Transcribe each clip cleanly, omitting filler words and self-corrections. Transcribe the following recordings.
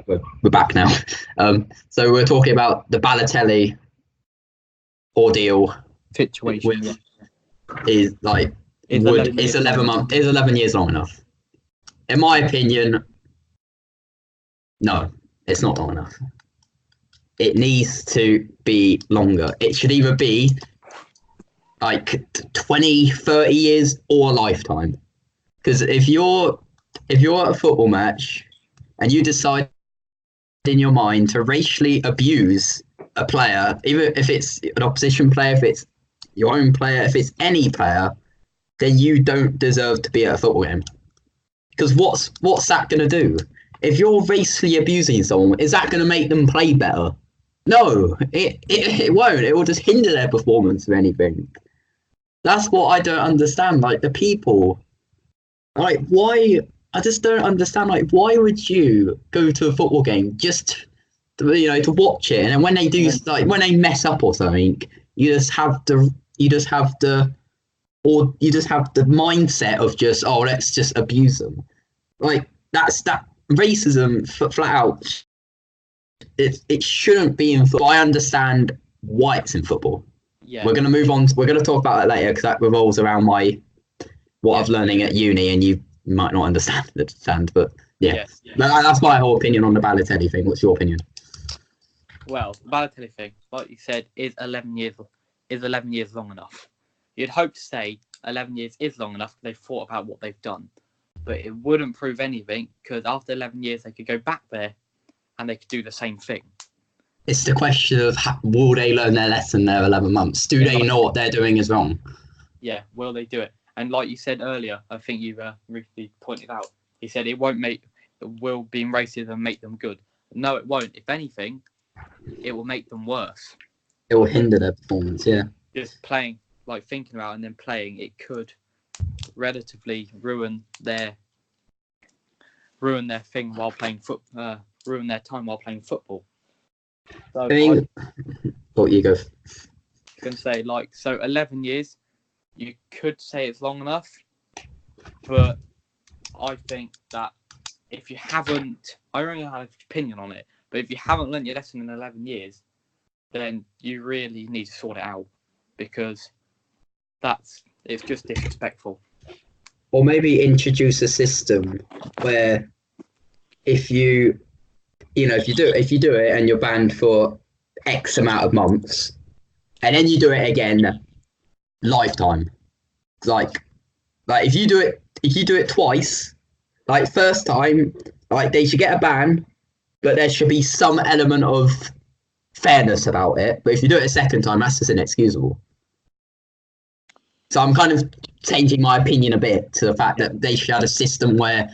we're back now. So we're talking about the Balotelli ordeal. Situation, yeah. Is like Is is 11 years long enough? In my opinion, no, it's not long enough. It needs to be longer. It should either be like 20, 30 years or a lifetime. Because if you're at a football match and you decide in your mind to racially abuse a player, even if it's an opposition player, if it's your own player, if it's any player, then you don't deserve to be at a football game. Because what's that going to do? If you're racially abusing someone, is that going to make them play better? No, it won't. It will just hinder their performance or anything. That's what I don't understand. Like, the people, like, why? I just don't understand. Like, why would you go to a football game just to watch it, and then when they do, like, when they mess up or something, you just have the mindset of just, oh, let's just abuse them. Like, that's that racism flat out. It shouldn't be in football. I understand why it's in football. Yeah. We're going to move on. We're going to talk about that later because that revolves around what I've learning at uni, and you might not understand. But yeah, that's my whole opinion on the Balotelli thing. What's your opinion? Well, the Balotelli thing, like you said, is 11 years long enough. You'd hope to say 11 years is long enough because they've thought about what they've done. But it wouldn't prove anything because after 11 years, they could go back there and they could do the same thing. It's the question of will they learn their lesson there 11 months? Do they know what they're doing is wrong? Yeah, will they do it? And like you said earlier, I think you briefly pointed out, he said it will being racism make them good. No, it won't. If anything, it will make them worse. It will hinder their performance, yeah. Just playing, like thinking about it and then playing, it could relatively ruin their thing while playing ruin their time while playing football. So you go. I can say 11 years. You could say it's long enough, but I think that if you haven't, I don't really have an opinion on it, but if you haven't learnt your lesson in 11 years, then you really need to sort it out because it's just disrespectful. Or maybe introduce a system where if you do it and you're banned for X amount of months, and then you do it again, lifetime. Like if you do it twice, like first time, like they should get a ban, but there should be some element of fairness about it. But if you do it a second time, that's just inexcusable. So I'm kind of changing my opinion a bit to the fact that they should have a system where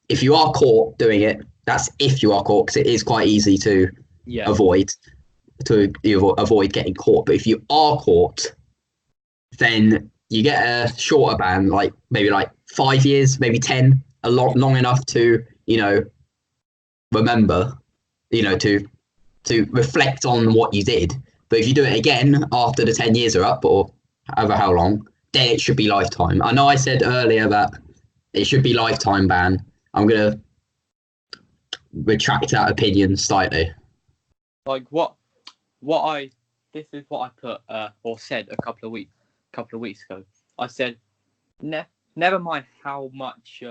if you are caught doing it, that's if you are caught, because it is quite easy to avoid getting caught. But if you are caught, then you get a shorter ban, like maybe 5 years, maybe 10, long enough to remember, to reflect on what you did. But if you do it again after the 10 years are up, or however how long, then it should be lifetime. I know I said earlier that it should be lifetime ban. I'm going to retract that opinion slightly. Like this is what I put or said a couple of weeks ago. I said, never mind how much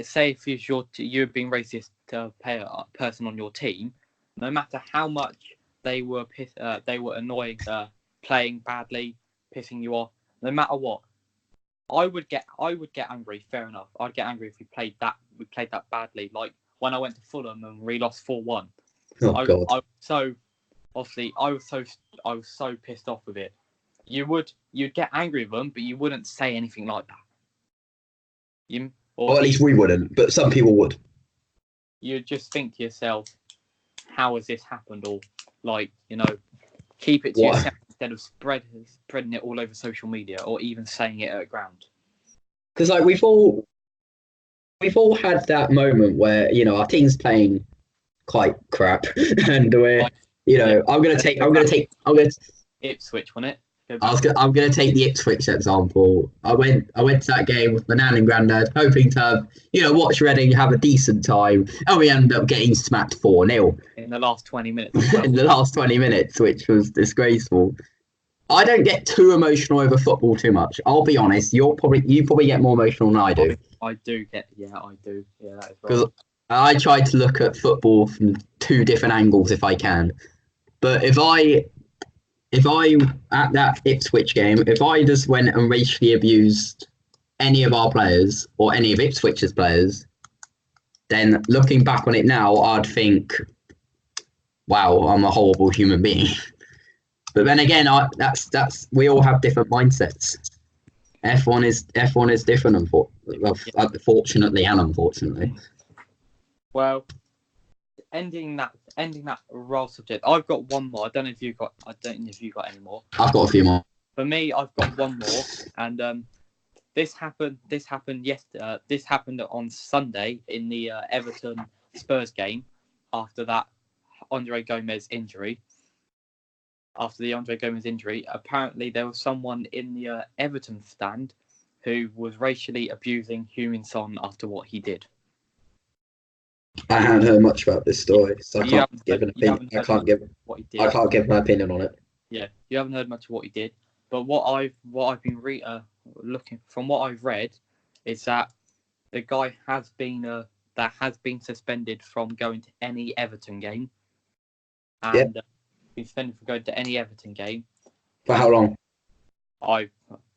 say if you're being racist to a person on your team, no matter how much they were annoying, playing badly, pissing you off, no matter what, I would get angry. Fair enough. I'd get angry if we played that badly. Like when I went to Fulham and we lost 4-1. Oh God. So obviously I was so pissed off with it. You'd get angry with them, but you wouldn't say anything like that. Or at least we wouldn't, but some people would. You'd just think to yourself, how has this happened? Or keep it to yourself instead of spreading it all over social media or even saying it at ground. Because we've all had that moment where our team's playing quite crap, and we're I'm gonna take Ipswich, wasn't it? I'm going to take the Ipswich example. I went to that game with my nan and granddad, hoping to watch Reading have a decent time, and we ended up getting smacked 4-0 in the last 20 minutes. In the last 20 minutes, which was disgraceful. I don't get too emotional over football too much. I'll be honest. You probably get more emotional than I do. I do. Yeah, that is right. Because I try to look at football from two different angles if I can. But if I at that Ipswich game, if I just went and racially abused any of our players or any of Ipswich's players, then looking back on it now, I'd think, wow, I'm a horrible human being. But then again, that's we all have different mindsets. F1 is different, fortunately and unfortunately. Well, ending that role subject, I've got one more. I don't know if you got any more. I've got a few more. For me, I've got one more, and this happened yesterday. This happened on Sunday in the Everton Spurs game after that Andre Gomez injury. After the Andre Gomez injury, apparently there was someone in the Everton stand who was racially abusing Heung-min Son after what he did. I haven't heard much about this story, so I can't give an opinion. I can't give my opinion on it. Yeah, you haven't heard much of what he did, but what I've been looking from what I've read is that the guy has been suspended from going to any Everton game, and been suspended from going to any Everton game. For how long?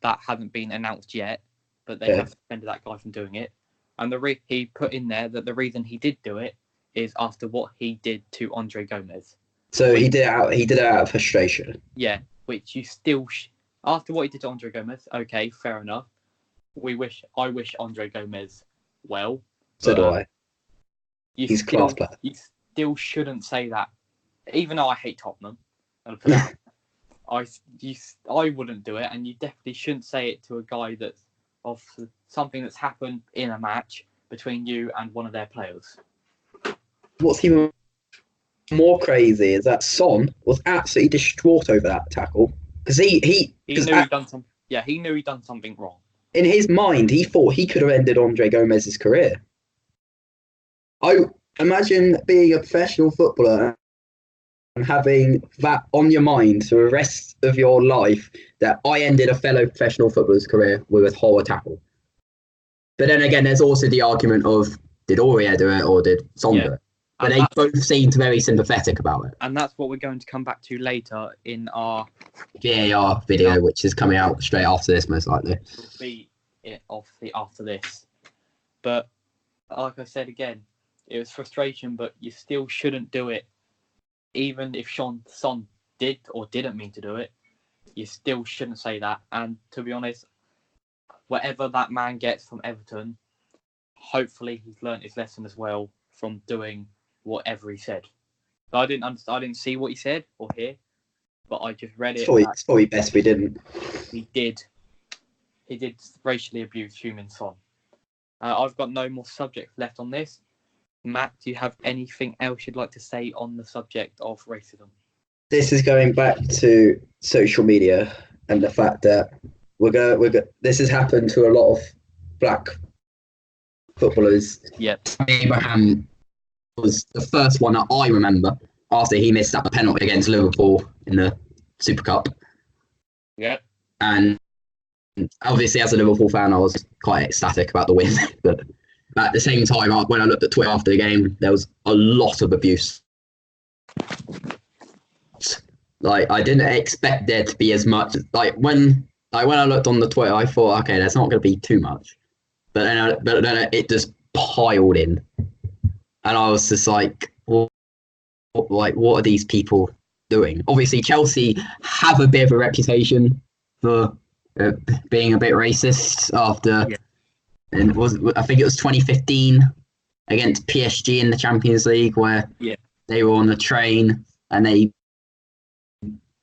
That hasn't been announced yet, but they have suspended that guy from doing it. And he put in there that the reason he did do it is after what he did to Andre Gomez. So he did it out of frustration. Yeah, which you still after what he did to Andre Gomez. Okay, fair enough. I wish Andre Gomez well. So do I. He's class player. You still shouldn't say that, even though I hate Tottenham. I wouldn't do it, and you definitely shouldn't say it to a guy that's of something that's happened in a match between you and one of their players. What's even more crazy is that Son was absolutely distraught over that tackle because he knew he'd done something. Yeah, he knew he'd done something wrong. In his mind, he thought he could have ended Andre Gomez's career. I imagine being a professional footballer and having that on your mind for the rest of your life, that I ended a fellow professional footballer's career with a horror tackle. But then again, there's also the argument of, did Aurier do it or did Son do it? But they both seemed very sympathetic about it. And that's what we're going to come back to later in our VAR video, which is coming out straight after this, most likely. Will be after this. But like I said again, it was frustration, but you still shouldn't do it. Even if Son did or didn't mean to do it, you still shouldn't say that. And to be honest, whatever that man gets from Everton, hopefully he's learnt his lesson as well from doing whatever he said. So I didn't see what he said or hear, but I just read it. It's probably best we didn't. He did racially abuse Heung-min Son. I've got no more subjects left on this. Matt, do you have anything else you'd like to say on the subject of racism? This is going back to social media and the fact that this has happened to a lot of black footballers. Yep. Abraham was the first one that I remember after he missed up a penalty against Liverpool in the Super Cup. Yep. And obviously, as a Liverpool fan, I was quite ecstatic about the win. But at the same time, when I looked at Twitter after the game, there was a lot of abuse. Like, I didn't expect there to be as much. When I looked on the Twitter, I thought, okay, there's not going to be too much. But then it just piled in. And I was just like, what are these people doing? Obviously, Chelsea have a bit of a reputation for being a bit racist after... Yeah. And I think it was 2015 against PSG in the Champions League where they were on the train and they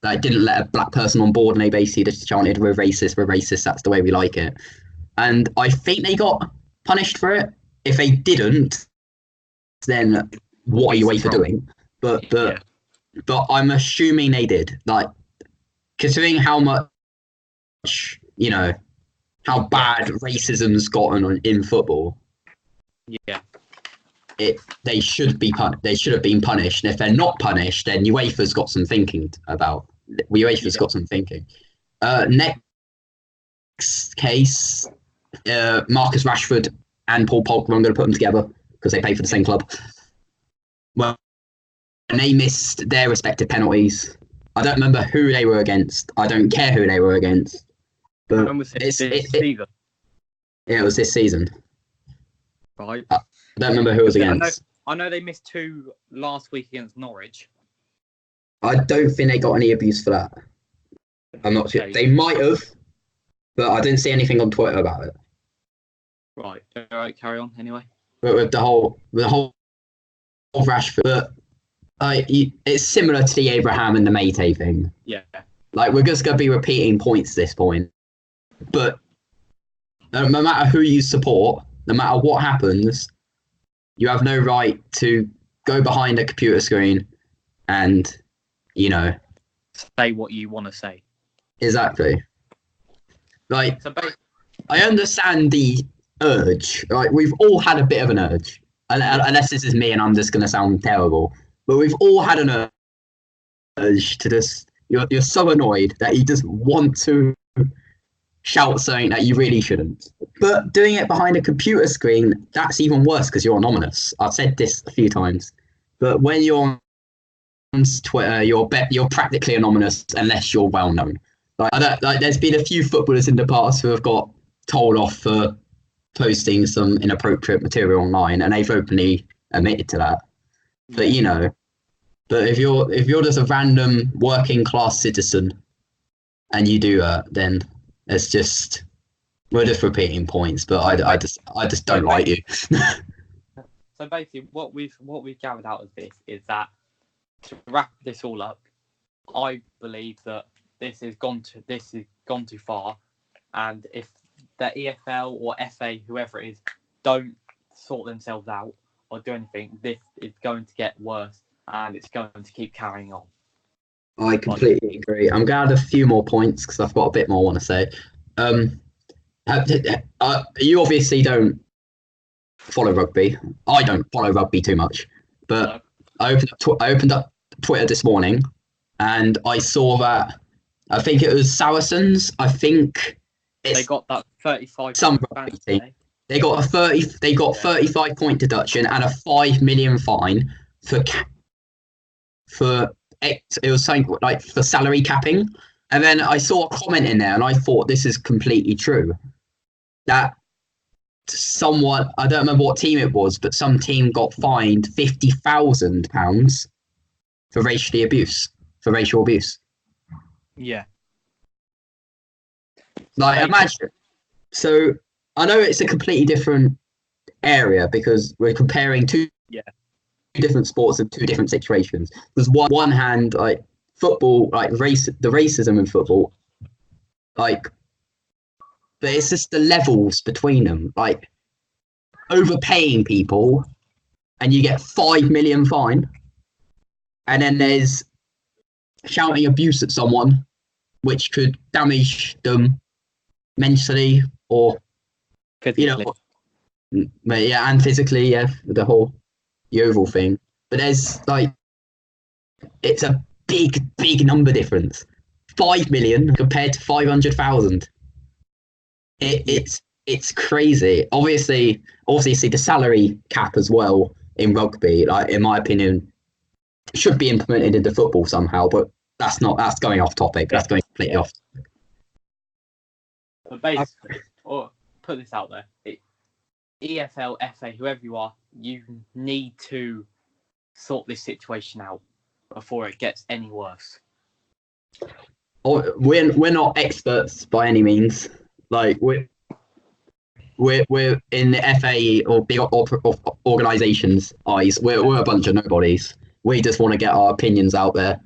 didn't let a black person on board and they basically just chanted, we're racist, that's the way we like it. And I think they got punished for it. If they didn't, then what are you waiting for doing? But I'm assuming they did. Like, considering how much you know, how bad racism's gotten in football. Yeah. They should have been punished. And if they're not punished, then UEFA's got some thinking about. UEFA's got some thinking. Next case, Marcus Rashford and Paul Pogba. I'm going to put them together because they play for the same club. Well, and they missed their respective penalties. I don't remember who they were against. I don't care who they were against. But when was this season? Yeah, it was this season. Right. I don't remember who it was against. I know they missed 2 last week against Norwich. I don't think they got any abuse for that. I'm not sure. They might have, but I didn't see anything on Twitter about it. Right. All right. Carry on. Anyway. But with the whole Rashford, but it's similar to the Abraham and the Mate thing. Yeah. Like, we're just going to be repeating points at this point. But no matter who you support, no matter what happens, you have no right to go behind a computer screen and, say what you want to say. Exactly. Like, I understand the urge. Like, we've all had a bit of an urge. Unless this is me and I'm just going to sound terrible. But we've all had an urge to just... You're so annoyed that you just want to shout something that you really shouldn't. But doing it behind a computer screen, that's even worse because you're anonymous. I've said this a few times. But when you're on Twitter, you're practically anonymous unless you're well known. There's been a few footballers in the past who have got told off for posting some inappropriate material online, and they've openly admitted to that. But if you're just a random working class citizen and you do that, then it's just we're just repeating points. But I just don't like you. So basically, what we've gathered out of this is that, to wrap this all up, I believe that this has gone too far, and if the EFL or FA, whoever it is, don't sort themselves out or do anything, this is going to get worse, and it's going to keep carrying on. I completely agree. I'm going to add a few more points because I've got a bit more I want to say. You obviously don't follow rugby. I don't follow rugby too much, but no. I opened up Twitter this morning and I saw that I think it was Saracens. I think they got that 35. Some rugby team. They got 35 point deduction and a 5 million fine for it was something like for salary capping. And then I saw a comment in there and I thought this is completely true. That someone, I don't remember what team it was, but some team got fined £50,000 for racial abuse. Yeah. Like, imagine. So I know it's a completely different area because we're comparing two different sports and two different situations. There's one hand, like football, like the racism in football, like, but it's just the levels between them, like overpaying people and you get 5 million fine, and then there's shouting abuse at someone which could damage them mentally or physically. And physically, the Yeovil thing. But there's like, it's a big number difference. 5 million compared to 500,000. It's crazy. Obviously the salary cap as well in rugby, like, in my opinion, should be implemented into football somehow, but that's going off topic. That's going completely off. But basically, or put this out there, EFL, FA, whoever you are, you need to sort this situation out before it gets any worse. We're not experts by any means. Like, we're in the FA or big organisations' eyes. We're a bunch of nobodies. We just want to get our opinions out there,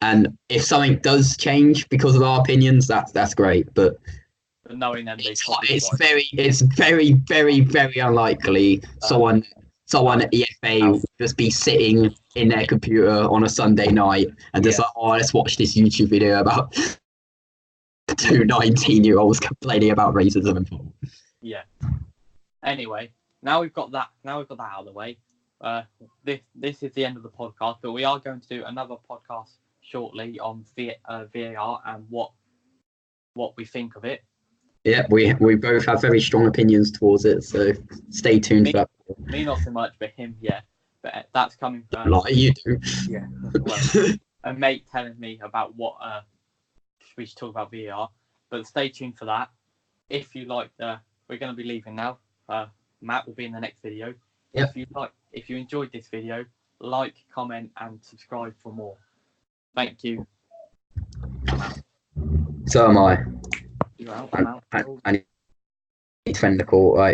and if something does change because of our opinions, that's great. But knowing them, it's very, very, very unlikely someone at the FA will just be sitting in their computer on a Sunday night and just like, let's watch this YouTube video about two 19-year-olds complaining about racism in football. Yeah. Anyway, now we've got that out of the way. This is the end of the podcast, but we are going to do another podcast shortly on VAR and what we think of it. Yeah, we both have very strong opinions towards it, so stay tuned for that. Me not so much, but him, yeah. But that's coming from You do. Yeah. Well, a mate telling me about what we should talk about VAR. But stay tuned for that. If you like, we're going to be leaving now. Matt will be in the next video. Yep. If you enjoyed this video, like, comment, and subscribe for more. Thank you. So am I. You're out. I'm out. I need to end the call. Right.